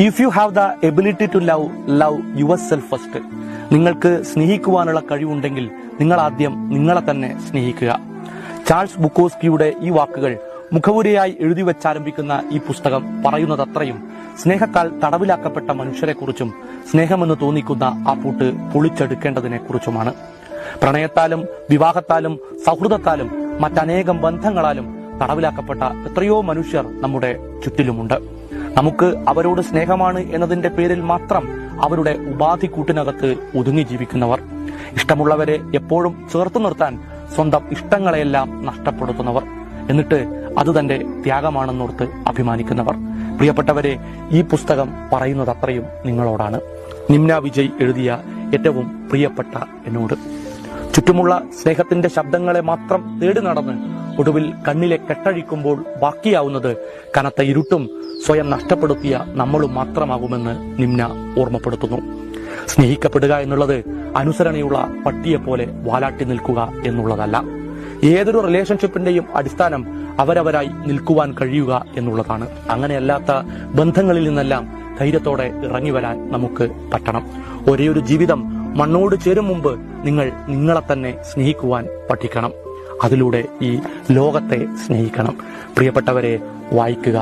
If you have the ability to love your self first. നിങ്ങൾക്ക് സ്നേഹിക്കുവാനുള്ള കഴിവുണ്ടെങ്കിൽ നിങ്ങൾ ആദ്യം നിങ്ങളെ തന്നെ സ്നേഹിക്കുക. ചാൾസ് ബുക്കോസ്കിയുടെ ഈ വാക്കുകൾ മുഖവുരയായി എഴുതി വെച്ചാരംഭിക്കുന്ന ഈ പുസ്തകം പറയുന്നതത്രയും സ്നേഹത്താൽ തടവിലാക്കപ്പെട്ട മനുഷ്യരെക്കുറിച്ചും സ്നേഹമെന്ന് തോന്നിക്കുന്ന ആ പൂട്ട് പൊളിച്ചെടുക്കേണ്ടതിനെ കുറിച്ചുമാണ്. പ്രണയത്താലും വിവാഹത്താലും സൗഹൃദത്താലും മറ്റനേകം ബന്ധങ്ങളാലും തടവിലാക്കപ്പെട്ട എത്രയോ മനുഷ്യർ നമ്മുടെ ചുറ്റിലുമുണ്ട്. നമുക്ക് അവരോട് സ്നേഹമാണ് എന്നതിന്റെ പേരിൽ മാത്രം അവരുടെ ഉപാധിക്കൂട്ടിനകത്ത് ഒതുങ്ങി ജീവിക്കുന്നവർ, ഇഷ്ടമുള്ളവരെ എപ്പോഴും ചേർത്തു നിർത്താൻ സ്വന്തം ഇഷ്ടങ്ങളെയെല്ലാം നഷ്ടപ്പെടുത്തുന്നവർ, എന്നിട്ട് അത് തന്റെ ത്യാഗമാണെന്നോർത്ത് അഭിമാനിക്കുന്നവർ. പ്രിയപ്പെട്ടവരെ, ഈ പുസ്തകം പറയുന്നതത്രയും നിങ്ങളോടാണ്. നിമ്ന വിജയ് എഴുതിയ ഏറ്റവും പ്രിയപ്പെട്ട എന്നോട്. ചുറ്റുമുള്ള സ്നേഹത്തിന്റെ ശബ്ദങ്ങളെ മാത്രം തേടി നടന്ന് ഒടുവിൽ കണ്ണിലെ കെട്ടഴിക്കുമ്പോൾ ബാക്കിയാവുന്നത് കനത്ത ഇരുട്ടും സ്വയം നഷ്ടപ്പെടുത്തിയ നമ്മളും മാത്രമാകുമെന്ന് നിമ്ന ഓർമ്മപ്പെടുത്തുന്നു. സ്നേഹിക്കപ്പെടുക എന്നുള്ളത് അനുസരണയുള്ള പട്ടിയെപ്പോലെ വാലാട്ടി നിൽക്കുക എന്നുള്ളതല്ല. ഏതൊരു റിലേഷൻഷിപ്പിന്റെയും അടിസ്ഥാനം അവരവരായി നിൽക്കുവാൻ കഴിയുക എന്നുള്ളതാണ്. അങ്ങനെയല്ലാത്ത ബന്ധങ്ങളിൽ നിന്നെല്ലാം ധൈര്യത്തോടെ ഇറങ്ങി വരാൻ നമുക്ക് പറ്റണം. ഒരേയൊരു ജീവിതം മണ്ണോട് ചേരും മുമ്പ് നിങ്ങൾ നിങ്ങളെ തന്നെ സ്നേഹിക്കുവാൻ പഠിക്കണം. അതിലൂടെ ഈ ലോകത്തെ സ്നേഹിക്കണം. പ്രിയപ്പെട്ടവരെ, വായിക്കുക,